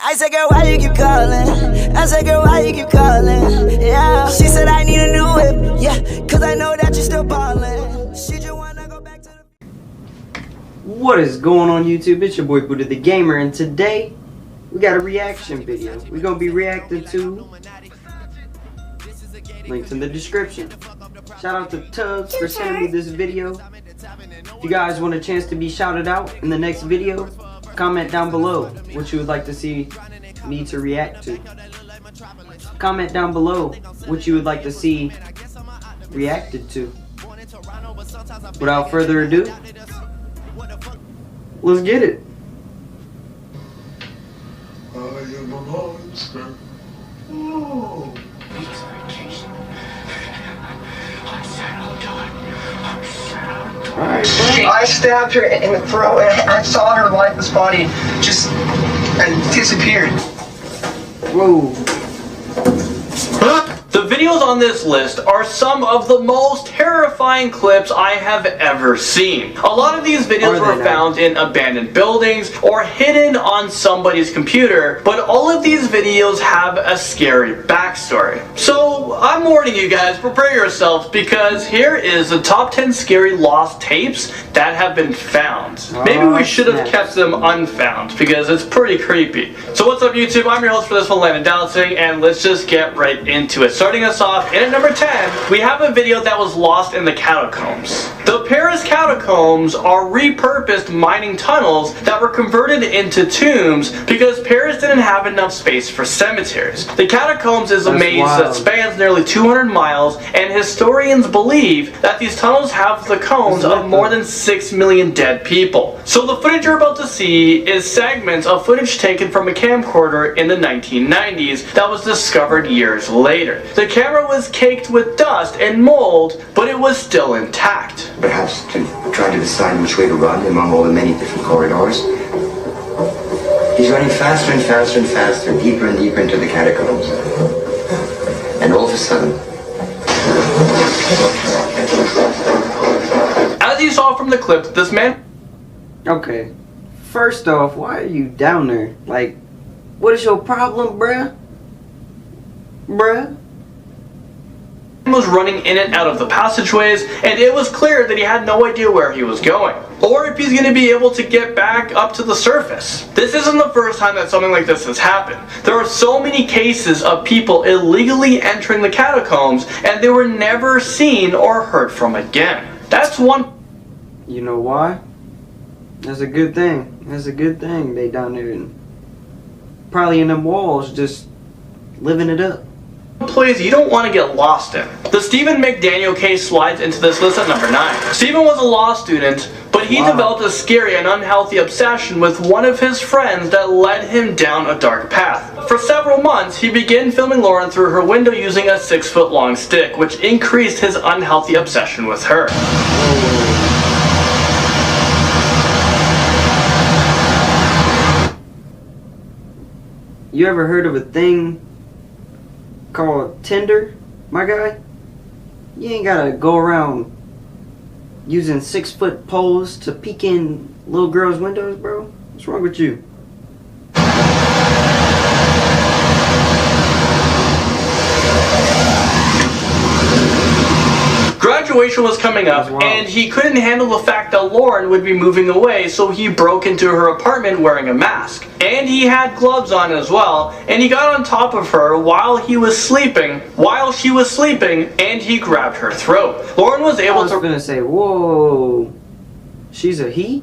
I said, girl, why you keep calling? I said, girl, why you keep calling? Yeah. She said, I need a new whip. Yeah, cause I know that you're still ballin'. She just wanna go back to the... What is going on YouTube? It's your boy Buddha the Gamer, and today we got a reaction video. We're gonna be reacting to links in the description. Shout out to Tubbs for sending me this video. If you guys want a chance to be shouted out in the next video, comment down below what you would like to see me to react to. Comment down below what you would like to see reacted to. Without further ado, let's get it. I am a monster. Oh. Alright, I stabbed her in the throat and I saw her lifeless body just disappeared. Whoa. The videos on this list are some of the most terrifying clips I have ever seen. A lot of these videos were found in abandoned buildings or hidden on somebody's computer, but all of these videos have a scary backstory. So I'm warning you guys, prepare yourselves, because here is the top 10 scary lost tapes that have been found. Maybe we should have kept them unfound because it's pretty creepy. So what's up YouTube, I'm your host for this one, Landon Dallasing, and let's just get right into it. Starting us off, in at number 10, we have a video that was lost in the catacombs. The Paris catacombs are repurposed mining tunnels that were converted into tombs because Paris didn't have enough space for cemeteries. The catacombs is a maze that spans nearly 200 miles, and historians believe that these tunnels have the cones of more than 6 million dead people. So the footage you're about to see is segments of footage taken from a camcorder in the 1990s that was discovered years later. The camera was caked with dust and mold, but it was still intact. Perhaps to try to decide which way to run among all the many different corridors. He's running faster and faster and faster, deeper and deeper into the catacombs. And all of a sudden... As you saw from the clip, this man... Okay, first off, why are you down there? Like, what is your problem, bruh? Bruh? Was running in and out of the passageways, and it was clear that he had no idea where he was going, or if he's going to be able to get back up to the surface. This isn't the first time that something like this has happened. There are so many cases of people illegally entering the catacombs, and they were never seen or heard from again. That's one... You know why? That's a good thing. That's a good thing. They down there and probably in them walls just living it up. Place you don't want to get lost in. The Stephen McDaniel case slides into this list at number 9. Stephen was a law student, but he developed a scary and unhealthy obsession with one of his friends that led him down a dark path. For several months, he began filming Lauren through her window using a 6-foot-long stick, which increased his unhealthy obsession with her. You ever heard of a thing called Tinder, my guy? You ain't gotta go around using 6-foot poles to peek in little girls' windows, bro. What's wrong with you? Graduation was coming up, and he couldn't handle the fact that Lauren would be moving away, so he broke into her apartment wearing a mask. And he had gloves on as well, and he got on top of her while she was sleeping, and he grabbed her throat. Lauren was able to... gonna say, whoa, she's a he?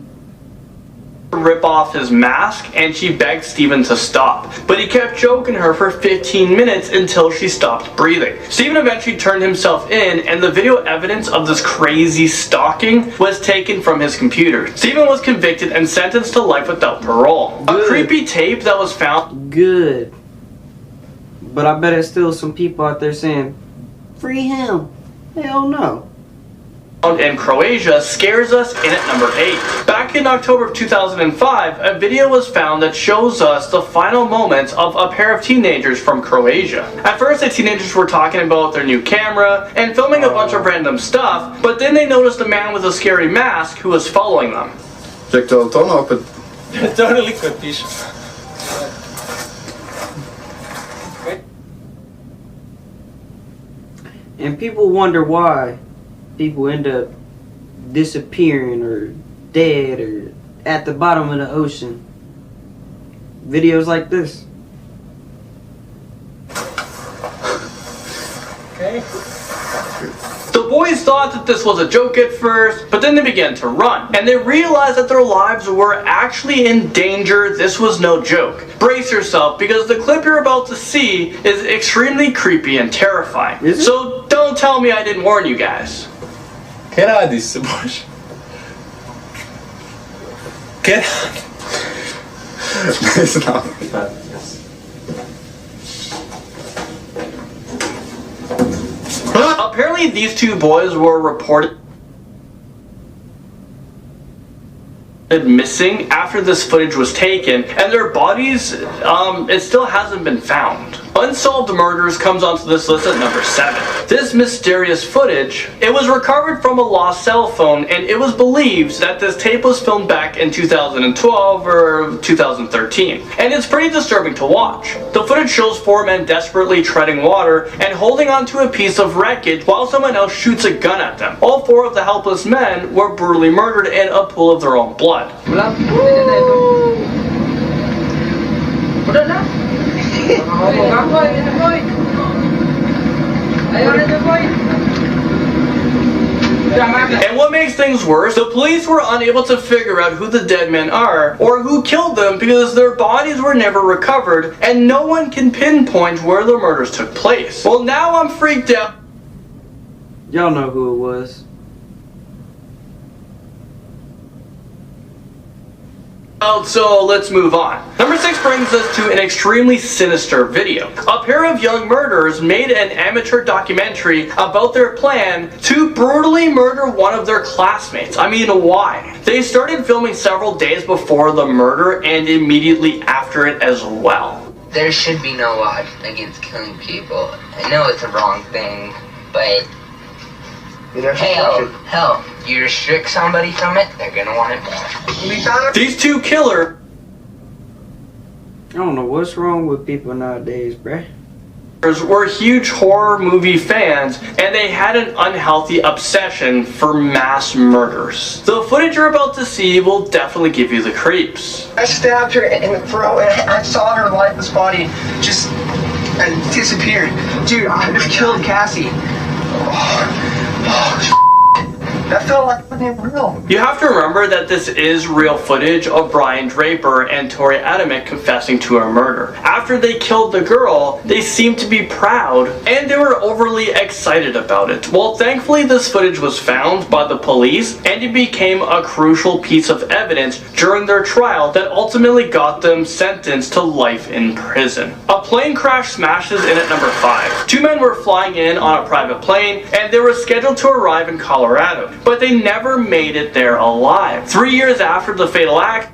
Rip off his mask, and she begged Stephen to stop, but he kept choking her for 15 minutes until she stopped breathing. Stephen eventually turned himself in, and the video evidence of this crazy stalking was taken from his computer. Stephen was convicted and sentenced to life without parole. Good. A creepy tape that was found... Good. But I bet there's still some people out there saying, free him. Hell no. In Croatia scares us in at number 8. Back in October of 2005, a video was found that shows us the final moments of a pair of teenagers from Croatia. At first, the teenagers were talking about their new camera and filming a bunch of random stuff, but then they noticed a man with a scary mask who was following them. Čekajte, ali to ono opet? To je liquid piše. And people wonder why people end up disappearing or dead or at the bottom of the ocean. Videos like this. Okay. The boys thought that this was a joke at first, but then they began to run, and they realized that their lives were actually in danger. This was no joke. Brace yourself, because the clip you're about to see is extremely creepy and terrifying. So don't tell me I didn't warn you guys. Get out of this bush. Get out. It's not. Apparently these two boys were reported missing after this footage was taken, and their bodies, it still hasn't been found. Unsolved Murders comes onto this list at number 7. This mysterious footage, it was recovered from a lost cell phone, and it was believed that this tape was filmed back in 2012 or 2013. And it's pretty disturbing to watch. The footage shows 4 men desperately treading water and holding onto a piece of wreckage while someone else shoots a gun at them. All 4 of the helpless men were brutally murdered in a pool of their own blood. And what makes things worse, the police were unable to figure out who the dead men are or who killed them because their bodies were never recovered and no one can pinpoint where the murders took place. Well, now I'm freaked out. Y'all know who it was. So let's move on. Number 6 brings us to an extremely sinister video. A pair of young murderers made an amateur documentary about their plan to brutally murder one of their classmates. I mean, why? They started filming several days before the murder and immediately after it as well. There should be no law against killing people. I know it's a wrong thing, but hell, you restrict somebody from it, they're gonna want it more. These two killers I don't know what's wrong with people nowadays, bruh. were huge horror movie fans, and they had an unhealthy obsession for mass murders. The footage you're about to see will definitely give you the creeps. I stabbed her in the throat and I saw her lifeless body just disappeared. Dude, I just killed Cassie. That felt like something real. You have to remember that this is real footage of Brian Draper and Tori Adamek confessing to a murder. After they killed the girl, they seemed to be proud and they were overly excited about it. Well, thankfully this footage was found by the police and it became a crucial piece of evidence during their trial that ultimately got them sentenced to life in prison. A plane crash smashes in at number 5. 2 men were flying in on a private plane and they were scheduled to arrive in Colorado, but they never made it there alive. 3 years after the fatal act,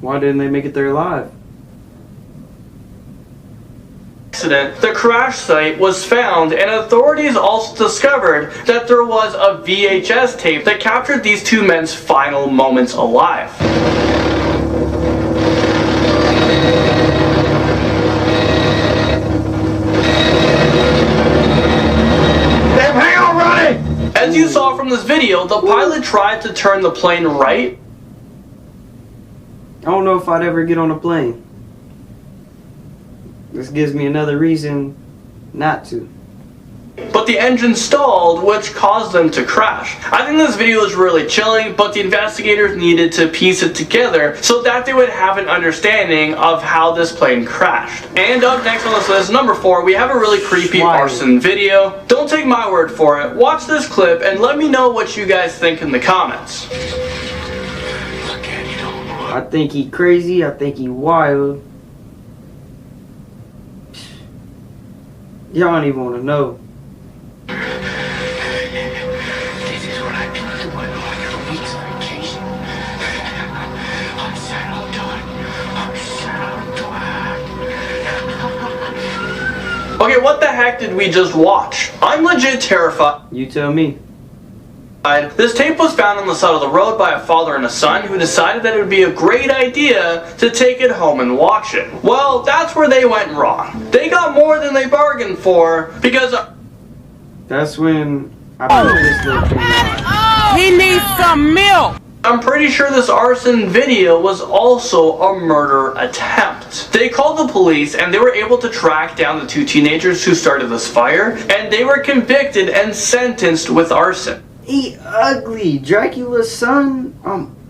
why didn't they make it there alive? The crash site was found, and authorities also discovered that there was a VHS tape that captured these 2 men's final moments alive. As you saw from this video, the pilot tried to turn the plane right. I don't know if I'd ever get on a plane. This gives me another reason not to. But the engine stalled, which caused them to crash. I think this video is really chilling, but the investigators needed to piece it together so that they would have an understanding of how this plane crashed. And up next on this list, number 4, we have a really creepy arson video. Don't take my word for it. Watch this clip and let me know what you guys think in the comments. I think he crazy. I think he wild. Y'all don't even want to know. This is what I've been doing all your weeks of vacation. I'm settled down. Okay, what the heck did we just watch? I'm legit terrified. You tell me. This tape was found on the side of the road by a father and a son who decided that it would be a great idea to take it home and watch it. Well, that's where they went wrong. They got more than they bargained for because That's when I put this little thing on. He needs some milk. I'm pretty sure this arson video was also a murder attempt. They called the police and they were able to track down the two teenagers who started this fire, and they were convicted and sentenced with arson. He ugly. Dracula's son.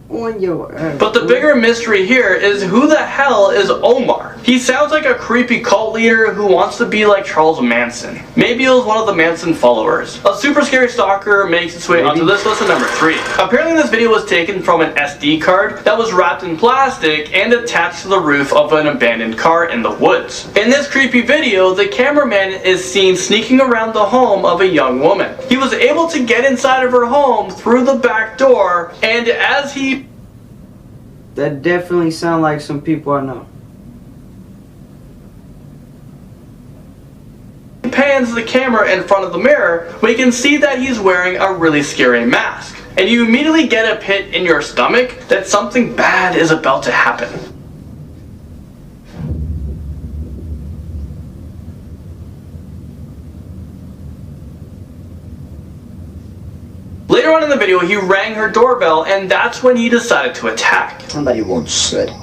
On your ass. But the bigger mystery here is who the hell is Omar? He sounds like a creepy cult leader who wants to be like Charles Manson. Maybe he was one of the Manson followers. A super scary stalker makes its way onto this list at number 3. Apparently this video was taken from an SD card that was wrapped in plastic and attached to the roof of an abandoned car in the woods. In this creepy video, the cameraman is seen sneaking around the home of a young woman. He was able to get inside of her home through the back door, and as he That definitely sound like some people I know. pans the camera in front of the mirror, we can see that he's wearing a really scary mask. And you immediately get a pit in your stomach that something bad is about to happen. Later on in the video, he rang her doorbell, and that's when he decided to attack. Somebody once said,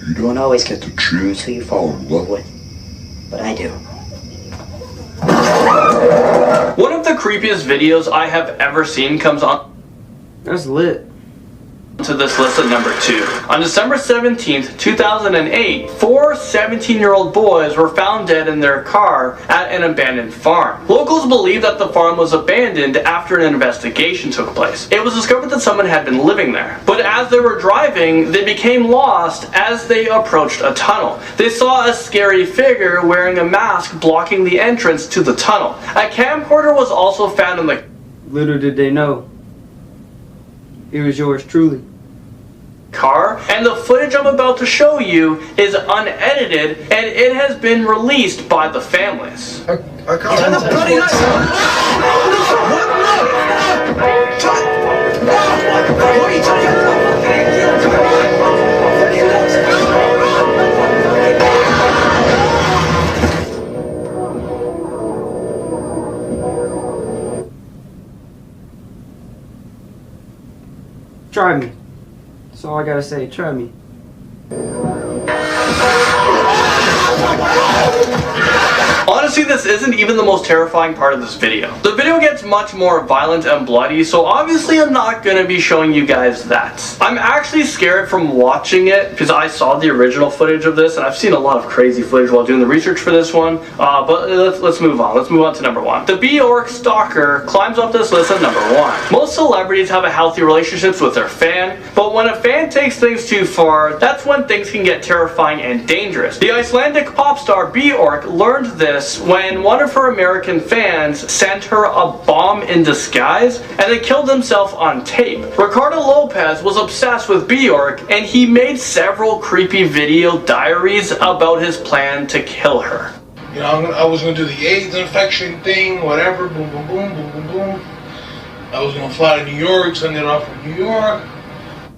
you don't always get to choose who you fall in love with, but I do. One of the creepiest videos I have ever seen comes on. That's lit. To this list at number 2. On December 17th, 2008, 4 17-year-old boys were found dead in their car at an abandoned farm. Locals believe that the farm was abandoned after an investigation took place. It was discovered that someone had been living there. But as they were driving, they became lost as they approached a tunnel. They saw a scary figure wearing a mask blocking the entrance to the tunnel. A camcorder was also found in the... Little did they know, it was yours truly. Car, and the footage I'm about to show you is unedited, and it has been released by the families. I can't. The bloody lights. What are you talking? Try me. That's all I gotta say. Try me. Honestly, this isn't even the most terrifying part of this video. The video gets much more violent and bloody, so obviously I'm not going to be showing you guys that. I'm actually scared from watching it because I saw the original footage of this, and I've seen a lot of crazy footage while doing the research for this one. But let's move on. Let's move on to number 1. The Bjork stalker climbs up this list at number 1. Most celebrities have a healthy relationships with their fan, but when a fan takes things too far, that's when things can get terrifying and dangerous. The Icelandic pop star Bjork learned this when one of her American fans sent her a bomb in disguise, and they killed himself on tape. Ricardo Lopez was obsessed with Bjork, and he made several creepy video diaries about his plan to kill her. You know, I was going to do the AIDS infection thing, whatever, boom, boom, boom, boom, boom, boom. I was going to fly to New York, send it off from New York.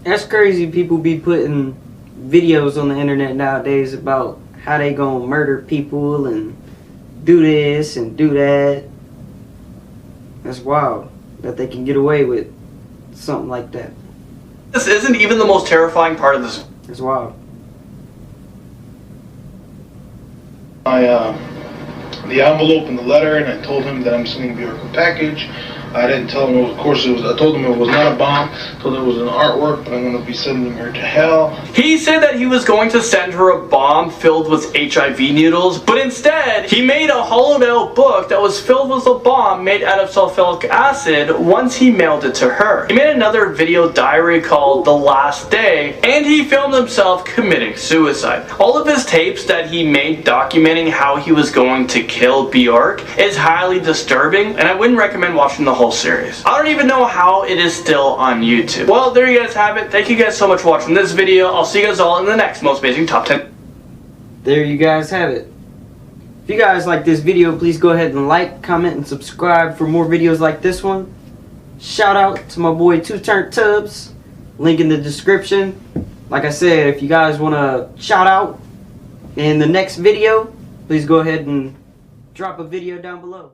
That's crazy. People be putting videos on the internet nowadays about how they gonna murder people and do this and do that. That's wild that they can get away with something like that. This isn't even the most terrifying part of this. It's wild. The envelope and the letter, and I told him that I'm sending Bjork a package. I didn't tell him, of course, I told him it was not a bomb. I told him it was an artwork, but I'm going to be sending her to hell. He said that he was going to send her a bomb filled with HIV needles, but instead, he made a hollowed out book that was filled with a bomb made out of sulfuric acid once he mailed it to her. He made another video diary called The Last Day, and he filmed himself committing suicide. All of his tapes that he made documenting how he was going to kill Bjork is highly disturbing, and I wouldn't recommend watching the whole series. I don't even know how it is still on YouTube. Well, there you guys have it. Thank you guys so much for watching this video. I'll see you guys all in the next most amazing top 10. There you guys have it. If you guys like this video, please go ahead and like, comment, and subscribe for more videos like this one. Shout out to my boy 2 Turnt Tubs. Link in the description. Like I said, if you guys want to shout out in the next video, please go ahead and drop a video down below.